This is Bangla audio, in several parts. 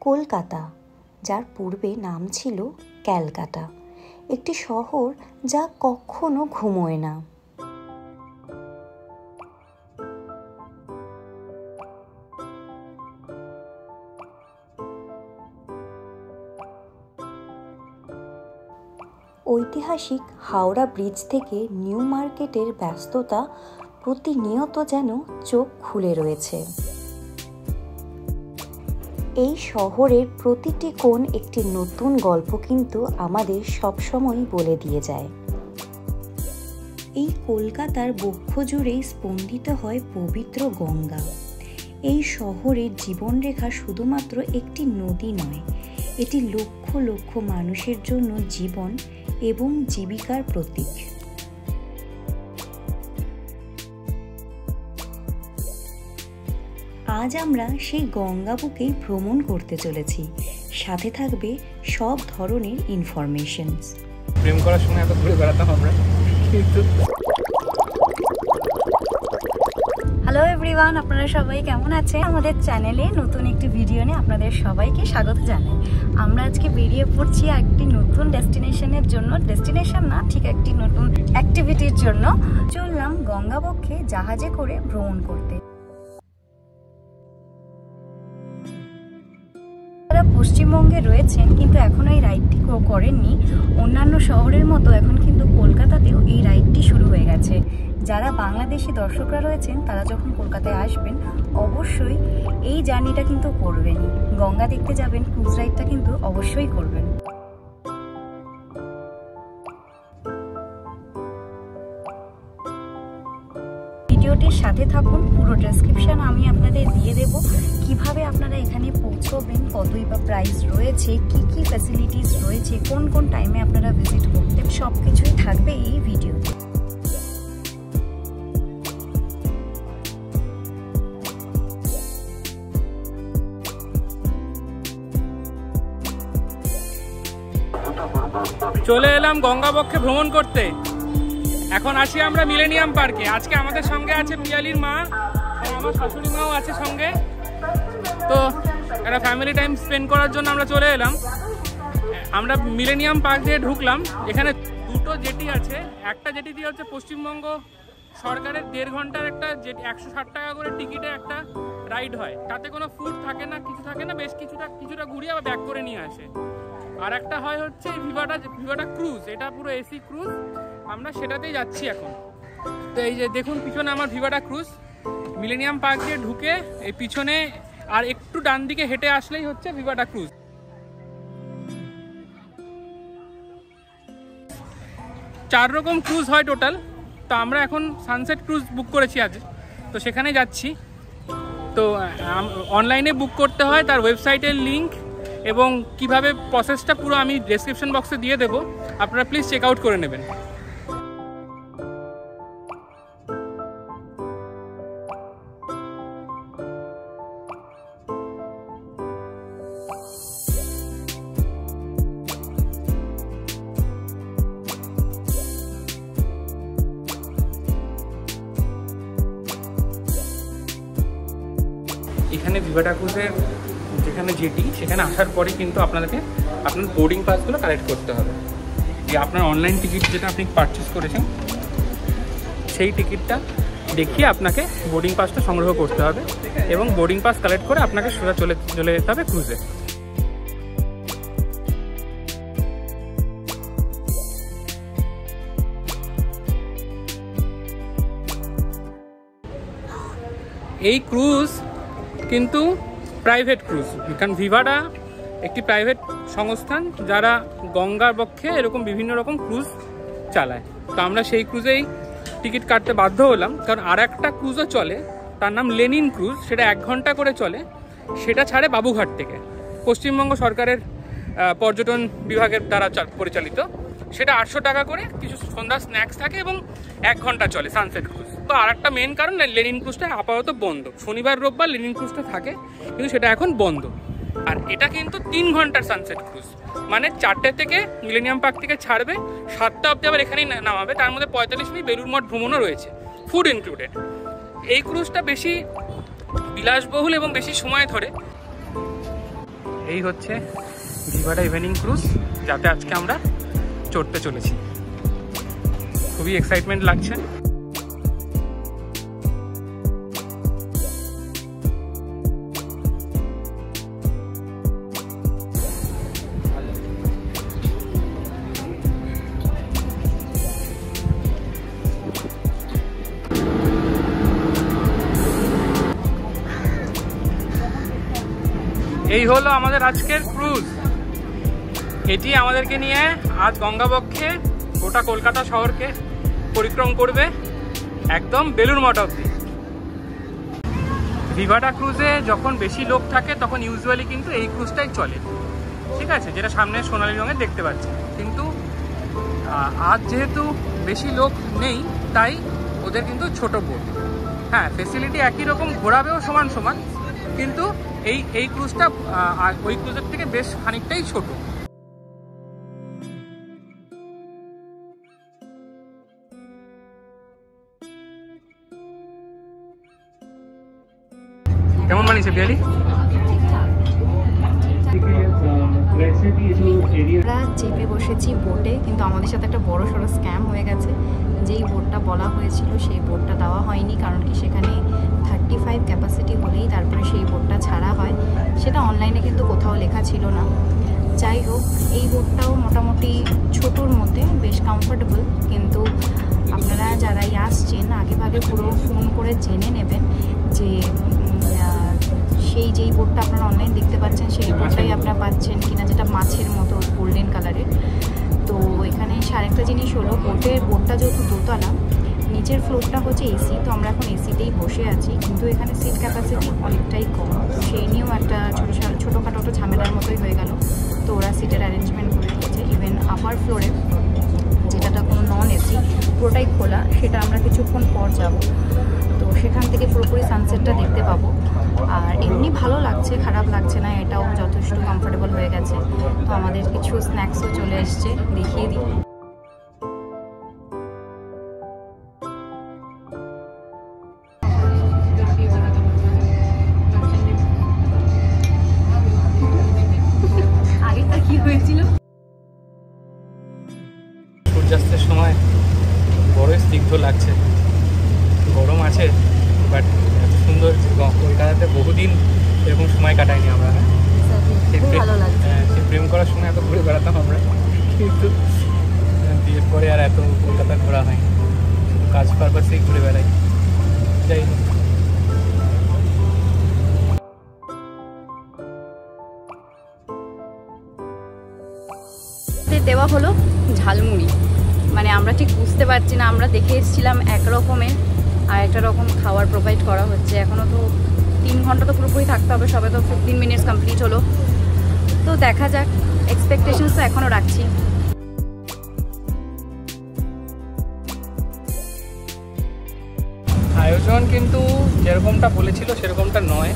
কলকাতা, যার পূর্বে নাম ছিল ক্যালকাটা, একটি শহর যা কখনো ঘুমোয় না। ঐতিহাসিক হাওড়া ব্রিজ থেকে নিউ মার্কেটের ব্যস্ততা প্রতিনিয়ত যেন চোখ খুলে রয়েছে। এই শহরের প্রতিটি কোণ একটি নতুন গল্প কিন্তু আমাদের সবসময় বলে দিয়ে যায়। এই কলকাতার বক্ষ জুড়েই স্পন্দিত হয় পবিত্র গঙ্গা। এই শহরের জীবনরেখা শুধুমাত্র একটি নদী নয়, এটি লক্ষ লক্ষ মানুষের জন্য জীবন এবং জীবিকার প্রতীক। আজ আমরা সেই গঙ্গা বুকেই ভ্রমণ করতে চলেছি, সাথে থাকবে সব ধরনের ইনফরমেশনস। প্রেম করার সময় এত ঘুরে বেড়াতাম আমরা কিন্তু। হ্যালো এভরিওয়ান, আপনারা সবাই কেমন আছেন? আমাদের চ্যানেলে নতুন একটি ভিডিও নিয়ে আপনাদের সবাইকে স্বাগত জানাই। আমরা আজকে বেরিয়ে পড়ছি একটি নতুন ডেস্টিনেশনের জন্য, ডেস্টিনেশন না ঠিক একটি নতুন অ্যাক্টিভিটির জন্য। চললাম গঙ্গাবক্ষে জাহাজে করে ভ্রমণ করতে। যারা পশ্চিমবঙ্গে রয়েছেন কিন্তু এখনো এই রাইডটি করেননি, অন্যান্য শহরের মতো এখন কিন্তু কলকাতাতেও এই রাইডটি শুরু হয়ে গেছে। যারা বাংলাদেশি দর্শকরা রয়েছেন তারা যখন কলকাতায় আসবেন অবশ্যই এই জার্নিটা কিন্তু করবেন। গঙ্গা দেখতে যাবেন, ক্রুজ রাইডটা কিন্তু অবশ্যই করবেন। ভিডিওটির সাথে থাকুন, পুরো ডেসক্রিপশন আমি আপনাদের দিয়ে দেব। কিভাবে আপনারা এখানে পৌঁছবেন, কতই বা প্রাইস রয়েছে, কি কি ফ্যাসিলিটিস রয়েছে, কোন কোন টাইমে আপনারা ভিজিট করতেন, সব কিছুই থাকবে এই ভিডিওতে। চলে এলাম গঙ্গাবক্ষে ভ্রমণ করতে। এখন আছি আমরা মিলেনিয়াম পার্কে। আজকে আমাদের সঙ্গে আছে পিয়ালির মা, আমার শাশুড়ি মাও আছে সঙ্গে। তো একটা ফ্যামিলি টাইম স্পেন্ড করার জন্য আমরা চলে এলাম। আমরা মিলেনিয়াম পার্ক দিয়ে ঢুকলাম। এখানে দুটো জেটি আছে। একটা জেটি দিয়ে হচ্ছে পশ্চিমবঙ্গ সরকারের 1.5 ঘন্টার একটা জেটি, 160 টাকা করে টিকিটে একটা রাইড হয়। তাতে কোনো ফুড থাকে না, কিছু থাকে না, বেশ কিছুটা ঘুরিয়ে আবার ব্যাক করে নিয়ে আসে। আর একটা হয় হচ্ছে ভিভাটা ক্রুজ, এটা পুরো এসি ক্রুজ, আমরা সেটাতেই যাচ্ছি এখন। তো এই যে দেখুন পিছনে আমার ভিভাটা ক্রুজ। মিলেনিয়াম পার্ক দিয়ে ঢুকে এই পিছনে আর একটু ডান দিকে হেঁটে আসলেই হচ্ছে ভিভাটা ক্রুজ। 4 রকম ক্রুজ হয় টোটাল। তো আমরা এখন সানসেট ক্রুজ বুক করেছি আজ, তো সেখানে যাচ্ছি। তো অনলাইনে বুক করতে হয়, তার ওয়েবসাইটের লিঙ্ক এবং কিভাবে প্রসেসটা পুরো আমি ডেসক্রিপশন বক্সে দিয়ে দেবো, আপনারা প্লিজ চেক আউট করে নেবেন। এখানে ভিভাটা ক্রুজের যেখানে জেটি, সেখানে আসার পরে কিন্তু আপনাদেরকে আপনার বোর্ডিং পাসগুলো কালেক্ট করতে হবে। যে আপনার অনলাইন টিকিট যেটা আপনি পারচেস করেছেন সেই টিকিটটা দেখিয়ে আপনাকে বোর্ডিং পাসটা সংগ্রহ করতে হবে এবং বোর্ডিং পাস কালেক্ট করে আপনাকে সোজা চলে যেতে হবে ক্রুজে। এই ক্রুজ কিন্তু প্রাইভেট ক্রুজ, কারণ ভিভাটা একটি প্রাইভেট সংস্থান যারা গঙ্গার বক্ষে এরকম বিভিন্ন রকম ক্রুজ চালায়। তো আমরা সেই ক্রুজেই টিকিট কাটতে বাধ্য হলাম, কারণ আর একটা ক্রুজও চলে, তার নাম লেনিন ক্রুজ। সেটা 1 ঘন্টা করে চলে, সেটা ছাড়ে বাবুঘাট থেকে, পশ্চিমবঙ্গ সরকারের পর্যটন বিভাগের দ্বারা পরিচালিত। সেটা 800 টাকা করে, কিছু সন্ধ্যা স্ন্যাক্স থাকে এবং 1 ঘন্টা চলে সানসেট ক্রুজ। তো আর একটা মেন কারণ লেনিন ক্রুজটা আপাতত বন্ধ। শনিবার রোববার লেনিন ক্রুজটা থাকে, কিন্তু সেটা এখন বন্ধ। আর এটা কিন্তু 3 ঘন্টার সানসেট ক্রুজ, মানে 4টে থেকে মিলেনিয়াম পার্ক থেকে ছাড়বে, 7টা অবধি আবার এখানেই নামাবে। তার মধ্যে 45 মিনিট বেলুড় মঠ ভ্রমণও রয়েছে, ফুড ইনক্লুডেড। এই ক্রুজটা বেশি বিলাসবহুল এবং বেশি সময় ধরে। এই হচ্ছে ভিভাটা ইভিনিং ক্রুজ, যাতে আজকে আমরা চড়তে চলেছি। খুবই এক্সাইটমেন্ট লাগছে। এই হলো আমাদের আজকের ক্রুজ। এটি আমাদেরকে নিয়ে আজ গঙ্গাবক্ষে গোটা কলকাতা শহরকে পরিক্রম করবে একদম বেলুড় মঠ অবধি। ভিভাটা ক্রুজে যখন বেশি লোক থাকে তখন ইউজুয়ালি কিন্তু এই ক্রুজটাই চলে, ঠিক আছে, যেটা সামনে সোনালী রঙে দেখতে পাচ্ছি। কিন্তু আজ যেহেতু বেশি লোক নেই তাই ওদের কিন্তু ছোট বোট, হ্যাঁ ফেসিলিটি একই রকম, ঘোরাবেও সমান সমান, কিন্তু এই ক্রুজটা ওই ক্রুজের থেকে বেশ খানিকটাই ছোট। কেমন বানিয়েছে পিয়ালি? আমরা চেপে বসেছি বোটে, কিন্তু আমাদের সাথে একটা বড় সড়ো স্ক্যাম হয়ে গেছে। যেই বোটটা বলা হয়েছিল সেই বোটটা দেওয়া হয়নি, কারণ কি সেখানে 35 ক্যাপাসিটি হলেই তারপরে সেই বোটটা ছাড়া হয়, সেটা অনলাইনে কিন্তু কোথাও লেখা ছিল না। যাই হোক, এই বোটটাও মোটামুটি ছোটোর মধ্যে বেশ কমফোর্টেবল, কিন্তু আপনারা যারাই আসছেন আগেভাগে পুরো ফোন করে জেনে নেবেন যে সেই যেই বোটটা আপনারা অনলাইন দেখতে পাচ্ছেন সেই বোটটাই আপনারা পাচ্ছেন কিনা, যেটা মাছের মতো গোল্ডেন কালারের। তো এখানে আরেকটা জিনিস হলো, বোটটা যেহেতু দোতলা, নিচের ফ্লোরটা হচ্ছে এসি, তো আমরা এখন এসিতেই বসে আছি, কিন্তু এখানে সিট ক্যাপাসিটি অনেকটাই কম, তো সেই নিয়েও একটা ছোটোখাটো একটা ঝামেলার মতোই হয়ে গেল। তো ওরা সিটের অ্যারেঞ্জমেন্ট করে দিয়েছে। ইভেন আপার ফ্লোরে যেটাটা কোনো নন এসি, পুরোটাই খোলা, সেটা আমরা কিছুক্ষণ পর যাব, তো সেখান থেকে পুরোপুরি সানসেটটা দেখতে পাবো। আর এমনি ভালো লাগছে, খারাপ লাগছে না, এটাও যথেষ্ট কমফোর্টেবল হয়ে গেছে। তো আমাদের কিছু স্ন্যাক্সও চলে এসছে, দেখিয়ে দিই। আগেরটা কি হয়েছিল? সূর্যাস্তের সময় বড়ই স্নিগ্ধ লাগছে, গরম আছে, বাট এত সুন্দর কলকাতাতে বহুদিন এরকম সময় কাটাইনি আমরা। সে প্রেম করার সময় এত ঘুরে বেড়াতাম আমরা, কিন্তু বিয়ের পরে আর এত কলকাতা ঘোরা হয়নি, কাজ পারপাসেই ঘুরে বেড়াই। যাই হোক, দেওয়া হলো ঝালমুড়ি, মানে আমরা ঠিক বুঝতে পারছি না, আমরা দেখে এসেছিলাম এক রকমের, আর একটা রকম খাবার প্রোভাইড করা হচ্ছে। এখনও তো 3 ঘন্টা তো পুরোপুরি থাকতে হবে, সবে তো 15 মিনিটস কমপ্লিট হলো, তো দেখা যাক, এক্সপেকটেশনস তো এখনও রাখছি। আয়োজন কিন্তু যেরকমটা বলেছিল সেরকমটা নয়।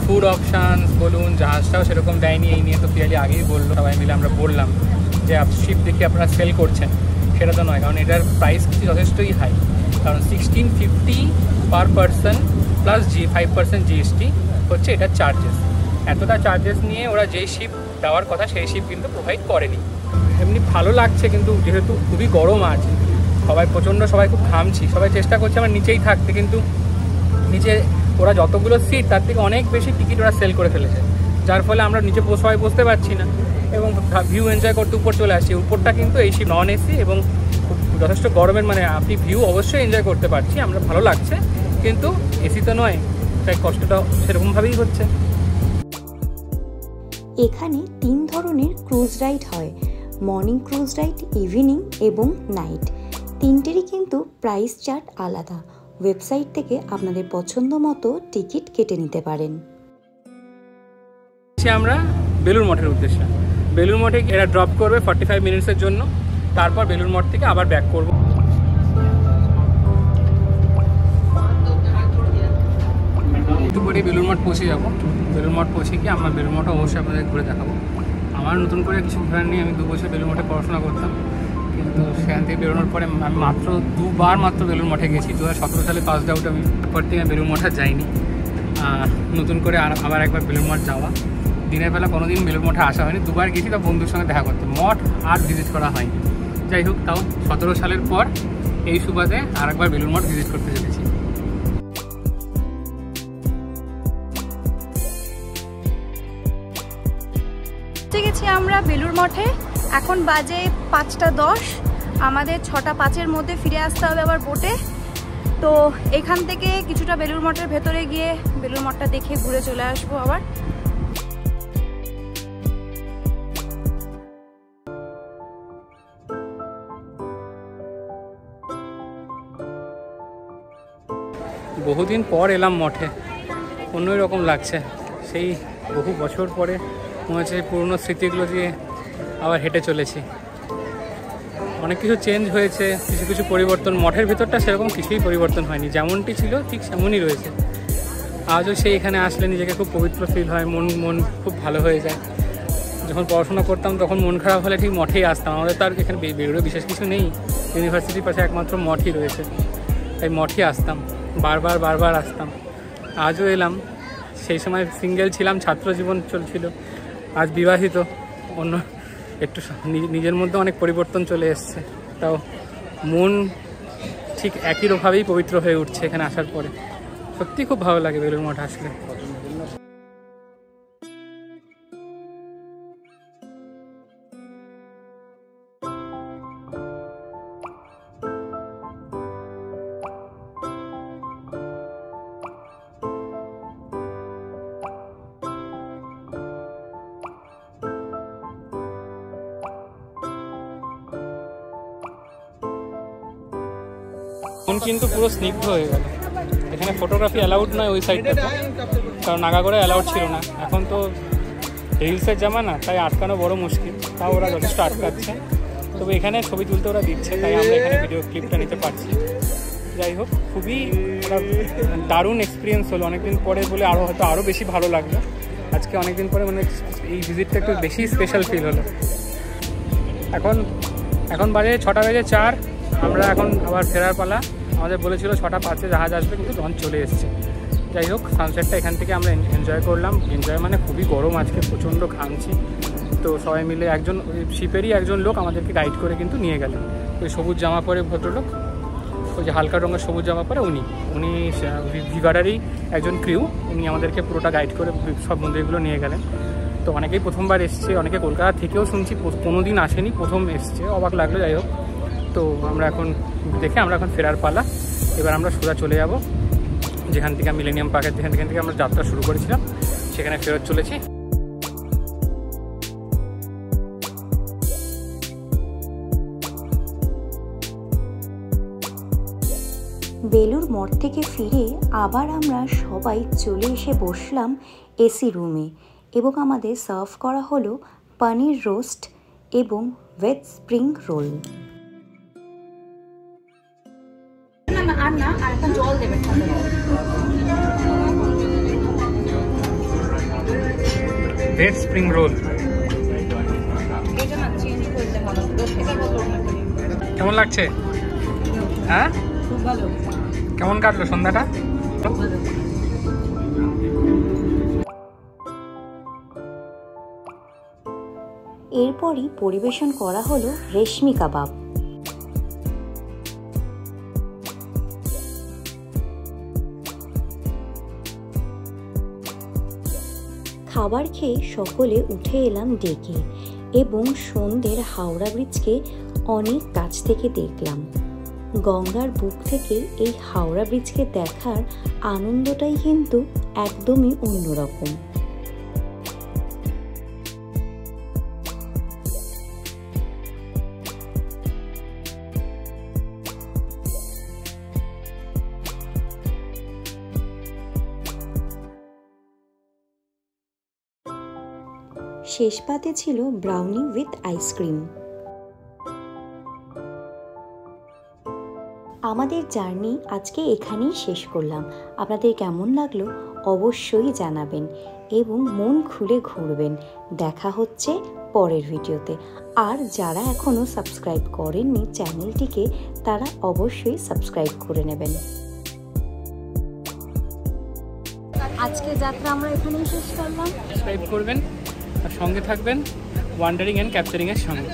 ফুড অপশান বলুন, জাহাজটাও সেরকম দেয়নি। এই নিয়ে তো পিয়ালি আগেই বললো, সবাই মিলে আমরা বললাম যে শিপ দেখে আপনারা সেল করছেন, সেটা তো নয়, কারণ এটার প্রাইস কিন্তু যথেষ্টই হাই। কারণ 1650 পার পারসন প্লাস 5% জিএসটি হচ্ছে এটার চার্জেস। এতটা চার্জেস নিয়ে ওরা যেই শিপ দেওয়ার কথা সেই শিপ কিন্তু প্রোভাইড করেনি। এমনি ভালো লাগছে, কিন্তু যেহেতু খুবই গরম আছে, সবাই খুব ঘামছি, সবাই চেষ্টা করছে আমার নিচেই থাকতে, কিন্তু নিচে ওরা যতগুলো সিট তার থেকে অনেক বেশি টিকিট ওরা সেল করে ফেলেছে, যার ফলে আমরা নিচে সবাই বসতে পারছি না এবং ভিউ এনজয় করতে উপর চলে আসছি। উপরটা কিন্তু এই শিপ নন এসি এবং যথেষ্ট গরমের, মানে আপনি ভিউ অবশ্যই এনজয় করতে পারছি, আমরা ভালো লাগছে, কিন্তু এসি তো নয়, তাই কষ্টটা সেরকমভাবেই হচ্ছে। এখানে 3 ধরনের ক্রুজ রাইড হয়, মর্নিং ক্রুজ রাইড, ইভিনিং এবং নাইট। 3টেরই কিন্তু প্রাইস চার্ট আলাদা। ওয়েবসাইট থেকে আপনাদের পছন্দ মতো টিকিট কেটে নিতে পারেন। আমরা বেলুড় মঠের উদ্দেশ্যে, বেলুড় মঠে এরা ড্রপ করবে 45 মিনিটসের জন্য, তারপর বেলুড় মঠ থেকে আবার ব্যাক করব। একটু পরে বেলুড় মঠ পৌঁছে যাবো। বেলুড় মঠ পৌঁছে গিয়ে আমরা বেলুড় মঠ অবশ্যই আপনাদের ঘুরে দেখাবো। আমার নতুন করে কিছু ঘোরার নেই, আমি 2 বছর বেলুড় মঠে পড়াশোনা করতাম, কিন্তু সেখান থেকে বেরোনোর পরে আমি মাত্র 2 বার বেলুড় মঠে গেছি। 2017 সালে পাসড আউট, আমি পর থেকে বেলুড় মঠে যাইনি। নতুন করে আবার একবার বেলুড় মঠ যাওয়া, দিনের বেলা কোনোদিন বেলুড় মঠে আসা হয়নি, দুবার গেছি তো বন্ধুর সঙ্গে দেখা করতে, মঠ আর ভিজিট করা হয়নি। যাই হোক, তাও 17 সালের পর এই সুবাদে আর একবার বেলুড় মঠ ভিজিট করতে চলেছি। গেছি আমরা বেলুড় মঠে, এখন বাজে 5:10। আমাদের 6:05-এর মধ্যে ফিরে আসতে হবে আবার বোটে। তো এখান থেকে কিছুটা বেলুড় মঠের ভেতরে গিয়ে বেলুড় মঠটা দেখে ঘুরে চলে আসবো আবার। বহুদিন পর এলাম মঠে, অন্যই রকম লাগছে। সেই বহু বছর পরে মনে হচ্ছে পুরনো স্মৃতিগুলো দিয়ে আবার হেঁটে চলেছি। অনেক কিছু চেঞ্জ হয়েছে, কিছু কিছু পরিবর্তন। মঠের ভেতরটা সেরকম কিছুই পরিবর্তন হয়নি, যেমনটি ছিল ঠিক তেমনই রয়েছে। আজও সেই এখানে আসলে নিজেকে খুব পবিত্র ফিল হয়, মন খুব ভালো হয়ে যায়। যখন পড়াশোনা করতাম তখন মন খারাপ হলে ঠিক মঠেই আসতাম। আমাদের তো আর এখানে বেরোলে বিশেষ কিছু নেই, ইউনিভার্সিটির পাশে একমাত্র মঠই রয়েছে, তাই মঠই আসতাম, বারবার আসতাম। আজও এলাম। সেই সময় সিঙ্গেল ছিলাম, ছাত্র জীবন চলছিল, আজ বিবাহিত। অন্য একটু নিজের মধ্যে অনেক পরিবর্তন চলে এসছে, তাও মন ঠিক একইভাবেই পবিত্র হয়ে উঠছে এখানে আসার পরে। সত্যি খুব ভালো লাগে বেলুড় মঠ আসলে। মন কিন্তু পুরো স্নিগ্ধ হয়ে গেল। এখানে ফটোগ্রাফি অ্যালাউড নয় ওই সাইডটাতে, কারণ নাগাগোড়া অ্যালাউড ছিল না। এখন তো রিলসের জামানা, তাই আটকানো বড় মুশকিল, তাও ওরা যথেষ্ট আটকাচ্ছে। তবে এখানে ছবি তুলতে ওরা দিচ্ছে, তাই আমরা এখানে ভিডিও ক্লিপটা নিতে পারছি। যাই হোক, খুবই দারুণ এক্সপিরিয়েন্স হলো। অনেকদিন পরে বলে আরও বেশি ভালো লাগলো আজকে। অনেকদিন পরে মানে এই ভিজিটটা একটু বেশি স্পেশাল ফিল হলো। এখন বাজে 6:04। আমরা এখন আবার ফেরার পালা। আমাদের বলেছিল 6:05-এ জাহাজ আসবে, কিন্তু লঞ্চ চলে এসছে। যাই হোক, সানসেটটা এখান থেকে আমরা এনজয় করলাম। এনজয় মানে খুবই গরম আজকে, প্রচণ্ড ঘামছি। তো সবাই মিলে একজন শিপেরই একজন লোক আমাদেরকে গাইড করে কিন্তু নিয়ে গেলেন। ওই সবুজ জামা পরে ভদ্রলোক, ওই যে হালকা রঙের সবুজ জামা পরে উনি ভিভাডারই একজন ক্রিউ। উনি আমাদেরকে পুরোটা গাইড করে সব মন্দিরগুলো নিয়ে গেলেন। তো অনেকেই প্রথমবার এসছে, অনেকে কলকাতা থেকেও শুনছি কোনো দিন আসেনি, প্রথম এসছে, অবাক লাগলো। যাই হোক, তো আমরা এখন ফেরার পালা। এবার আমরা সোজা চলে যাব যেখান থেকে মিলেনিয়াম পার্কের যেখান থেকে আমরা যাত্রা শুরু করেছিলাম, সেখানে ফেরত চলেছি। বেলুড় মঠ থেকে ফিরে আবার আমরা সবাই চলে এসে বসলাম এসি রুমে, এবং আমাদের সার্ভ করা হলো পনির রোস্ট এবং veg spring roll. Veg spring roll কেমন লাগছে? হ্যাঁ, কেমন কাটলো সন্ধ্যাটা? এরপরই পরিবেশন করা হলো রেশমি কাবাব। খাবার খেয়ে সকলে উঠে এলাম ডেকে, এবং সন্ধ্যের হাওড়া ব্রিজকে অনেক কাছ থেকে দেখলাম। গঙ্গার বুক থেকে এই হাওড়া ব্রিজকে দেখার আনন্দটাই কিন্তু একদমই অন্যরকম। শেষ পাতে ছিল ব্রাউনি উইথ আইসক্রিম। আমাদের জার্নি আজকে এখানেই শেষ করলাম। আপনাদের কেমন লাগলো অবশ্যই জানাবেন, এবং মন খুলে ঘুরবেন। দেখা হচ্ছে পরের ভিডিওতে। আর যারা এখনও সাবস্ক্রাইব করেননি চ্যানেলটিকে, তারা অবশ্যই সাবস্ক্রাইব করে নেবেন। আজকে যাত্রা আমরা এখানেই শেষ করলাম। সাবস্ক্রাইব করবেন আর সঙ্গে থাকবেন ওয়ান্ডারিং অ্যান্ড ক্যাপচারিংয়ের সঙ্গে।